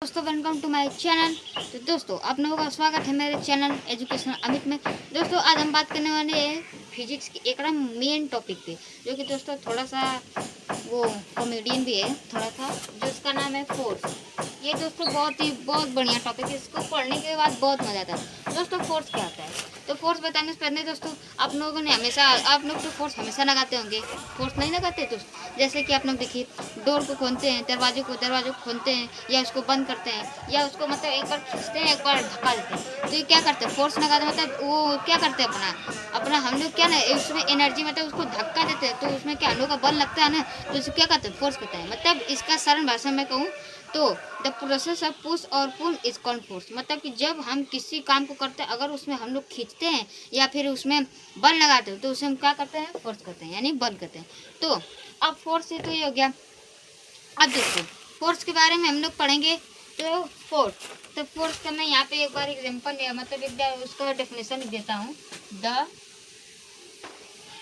दोस्तों welcome to my channel. तो दोस्तों आप लोगों का स्वागत है मेरे चैनल एजुकेशन अमित में। दोस्तों आज हम बात करने वाले हैं फिजिक्स की एक मेन टॉपिक पे, जो कि दोस्तों थोड़ा सा वो कॉमेडियन भी है थोड़ा सा, जो उसका नाम है फोर्स। ये दोस्तों बहुत बढ़िया टॉपिक है, इसको पढ़ने के बाद बहुत मज़ा आता है। दोस्तों फोर्स क्या होता है, तो फोर्स बताने से पहले दोस्तों आप लोगों ने आप लोग तो फोर्स हमेशा लगाते होंगे, फोर्स नहीं लगाते दोस्तों। जैसे कि आप लोग देखिए डोर को खोलते हैं, दरवाजे को खोलते हैं, या उसको बंद करते हैं, या उसको मतलब एक बार खींचते हैं एक बार धक्का देते हैं, तो ये क्या करते हैं, फोर्स लगाते हैं। मतलब वो क्या करते हैं, अपना अपना हम लोग क्या ना उसमें एनर्जी मतलब उसको धक्का देते हैं, तो उसमें क्या हम लोग का बल लगता है ना, तो उसको क्या कहते हैं, फोर्स कहते हैं। मतलब इसका सरल भाषा में कहूँ तो द प्रोसेस ऑफ पुश और पुल इज कॉल्ड फोर्स। मतलब कि जब हम किसी काम को करते हैं, अगर उसमें हम लोग खींचते हैं या फिर उसमें बल लगाते हैं, तो उसे हम क्या करते हैं, फोर्स करते हैं, यानी बल करते हैं। तो अब फोर्स से तो ये हो गया। अब देखो फोर्स के बारे में हम लोग पढ़ेंगे। तो फोर्स का मैं यहाँ पे एक बार एग्जाम्पल मतलब एक बार उसका डेफिनेशन लिख देता हूँ। द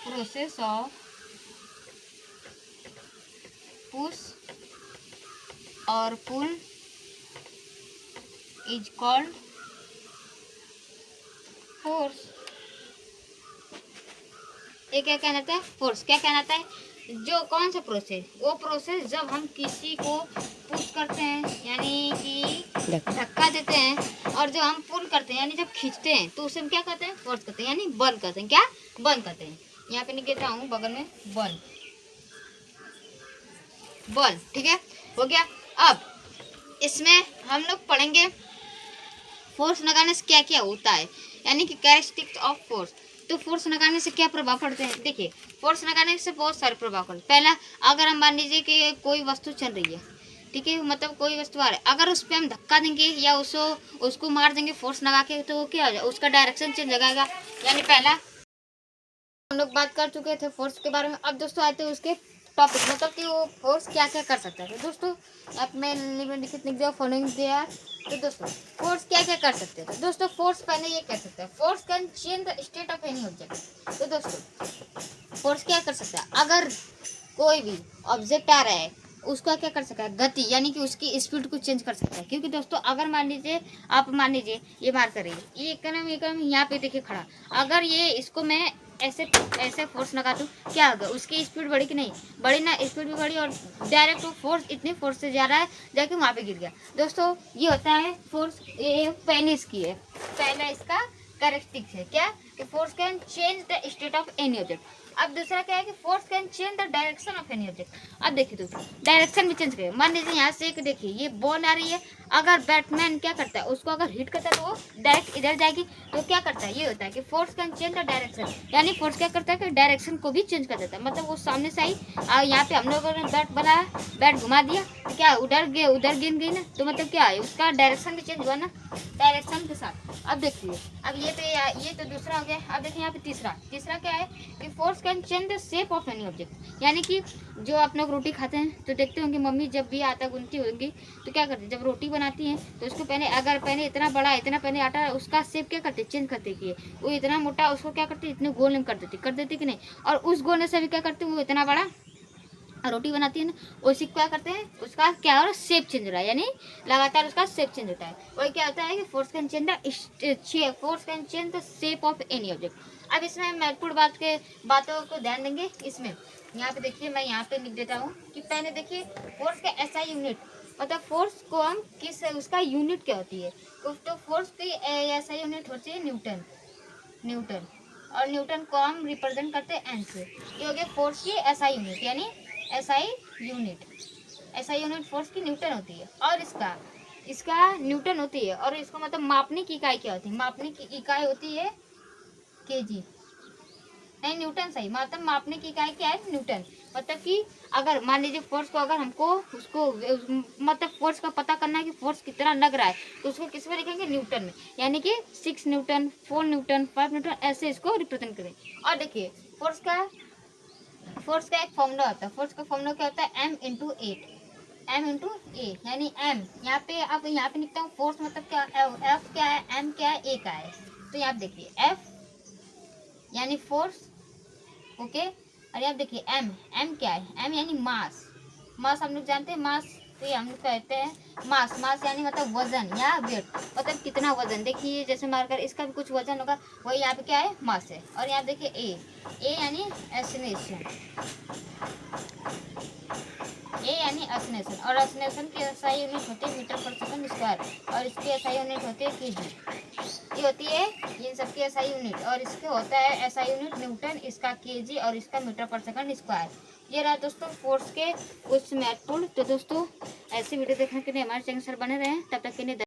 प्रोसेस ऑफ पुश और पुल इज कॉल्ड फोर्स। ये क्या कहना था, फोर्स क्या कहना था, जो कौन सा प्रोसेस, वो प्रोसेस जब हम किसी को पुश करते हैं यानी कि धक्का देते हैं, और जब हम पुल करते हैं यानी जब खींचते हैं, तो उसे हम क्या कहते हैं, फोर्स करते हैं, यानी बल करते हैं। क्या बल करते हैं, यहाँ पे लिख देता हूँ बगल में बल, बल, ठीक है, हो गया। अब इसमें हम लोग पढ़ेंगे फोर्स लगाने से क्या क्या होता है, यानी कि कैरेक्टरिस्टिक्स ऑफ फोर्स। तो फोर्स लगाने से क्या प्रभाव पड़ते हैं, देखिए फोर्स लगाने से बहुत सारे प्रभाव पड़ते हैं। पहला, अगर हम मान लीजिए कि कोई वस्तु चल रही है, ठीक है, मतलब कोई वस्तु आ रहा है, अगर उस पर हम धक्का देंगे या उसको मार देंगे फोर्स लगा के, तो क्या हो जाएगा, उसका डायरेक्शन चेंज हो जाएगा। यानी पहला हम लोग बात कर चुके थे फोर्स के बारे में। अब दोस्तों आते हैं उसके टॉपिक, मतलब कि वो फोर्स क्या क्या कर सकता है। तो दोस्तों आप मैं लिख दो फॉलोइंग दिया। तो दोस्तों फोर्स क्या क्या कर सकते हैं, तो दोस्तों फोर्स पहले ये कह सकते हैं, force can change the state of any object. तो दोस्तों फोर्स क्या कर सकता है, अगर कोई भी ऑब्जेक्ट आ रहा है उसका क्या कर सकता है, गति, यानी कि उसकी स्पीड को चेंज कर सकता है। क्योंकि दोस्तों अगर मान लीजिए आप मान लीजिए ये मार कर रही है, ये एकदम यहाँ पे देखिए खड़ा, अगर ये इसको मैं ऐसे ऐसे फोर्स लगा दूँ, क्या होगा, उसकी स्पीड बढ़ी कि नहीं बढ़ी ना, स्पीड भी बढ़ी, और डायरेक्ट वो फोर्स इतनी फोर्स से जा रहा है जाके वहाँ पे गिर गया। दोस्तों ये होता है फोर्स, ये पहले इसकी है, पहला इसका कैरेक्टरिस्टिक्स है क्या, कि force can change the state of any object. अब दूसरा क्या है कि force can change the direction of any object. अब देखिए दोस्तों डायरेक्शन भी चेंज करें, मान लीजिए यहाँ से एक देखिए ये बॉल आ रही है, अगर बैट्समैन क्या करता है, उसको अगर हिट करता है तो वो डायरेक्ट इधर जाएगी। तो क्या करता है, ये होता है कि force can change the direction, यानी फोर्स क्या करता है कि डायरेक्शन को भी चेंज कर देता है। मतलब वो सामने से आई, यहाँ पे हम लोगों ने बैट बनाया, बैट घुमा दिया, तो क्या उधर गिर गई ना, तो मतलब क्या है, उसका डायरेक्शन भी चेंज हुआ ना डायरेक्शन के साथ। अब देखिए अब ये तो दूसरा हो गया। अब देखिए यहाँ पे तीसरा क्या है कि force can change the shape of any object. यानी कि जो आप लोग रोटी खाते हैं तो देखते होंगे मम्मी जब भी आटा गूंथती होंगी तो क्या करती है, जब रोटी बनाती हैं तो उसको पहले इतना बड़ा इतना पहले आटा उसका शेप क्या करते, चेंज करते कि वो इतना मोटा, उसको क्या करती, इतने गोल में कर देती कि नहीं, और उस गोल से भी क्या करते वो इतना बड़ा रोटी बनाती है ना, उसी क्या करते हैं, उसका क्या हो रहा है, शेप चेंज हो रहा है, यानी लगातार उसका शेप चेंज होता है। वही क्या होता है कि force can change the shape of any object. अब इसमें महत्वपूर्ण बातों को ध्यान देंगे। इसमें यहाँ पे देखिए मैं यहाँ पे लिख देता हूँ कि पहले देखिए फोर्स का ऐसा यूनिट, मतलब फोर्स को हम किस उसका यूनिट क्या होती है, तो फोर्स की ऐसा यूनिट होती है न्यूटन, और न्यूटन को हम रिप्रेजेंट करते हैं एन से। ये हो गया फोर्स की ऐसा यूनिट, यानी एसआई यूनिट फोर्स की न्यूटन होती है, और इसका न्यूटन होती है, और इसको मतलब मापने की इकाई क्या होती है, मापने की इकाई होती है केजी, नहीं न्यूटन सही, मतलब मापने की इकाई क्या है, न्यूटन। मतलब कि अगर मान लीजिए फोर्स को अगर हमको मतलब फोर्स का पता करना है कि फोर्स कितना लग रहा है, तो उसको किस में लिखेंगे, न्यूटन में, यानी कि 6 न्यूटन 4 न्यूटन 5 न्यूटन ऐसे इसको रिप्रेजेंट करें। और देखिए फोर्स का एक फॉर्मूला होता है, फोर्स का फॉर्मूला क्या होता है, एम इंटू ए, यानी एम यहाँ पे अब यहाँ पे लिखता हूँ फोर्स मतलब क्या, एफ क्या है, एम क्या है, ए का है। तो यहाँ देखिए एफ यानी फोर्स, ओके, और यहाँ देखिए एम क्या है, एम यानी मास हम लोग जानते हैं मास, तो ये हम लोग कहते हैं मास, मास यानी मतलब वजन या वेट, मतलब कितना वजन। देखिए जैसे मार्कर इसका भी कुछ वजन होगा, वही यहाँ पे क्या है, मास है। और यहाँ देखिए ए यानी एसिनेशन, ए यानी एसिनेशन। और एसिनेशन की एसआई यूनिट होती है मीटर पर सेकंड स्क्वायर, और इसकी एसआई यूनिट होती है केजी। ये होती है इन सबकी एसआई यूनिट, और इसके होता है एसआई यूनिट न्यूटन, इसका केजी और इसका मीटर पर सेकंड स्क्वायर। ये रहा दोस्तों फोर्स के कुछ महत्वपूर्ण। तो दोस्तों ऐसे वीडियो देखने के लिए हमारे चैनल पर बने रहें। तब तक के लिए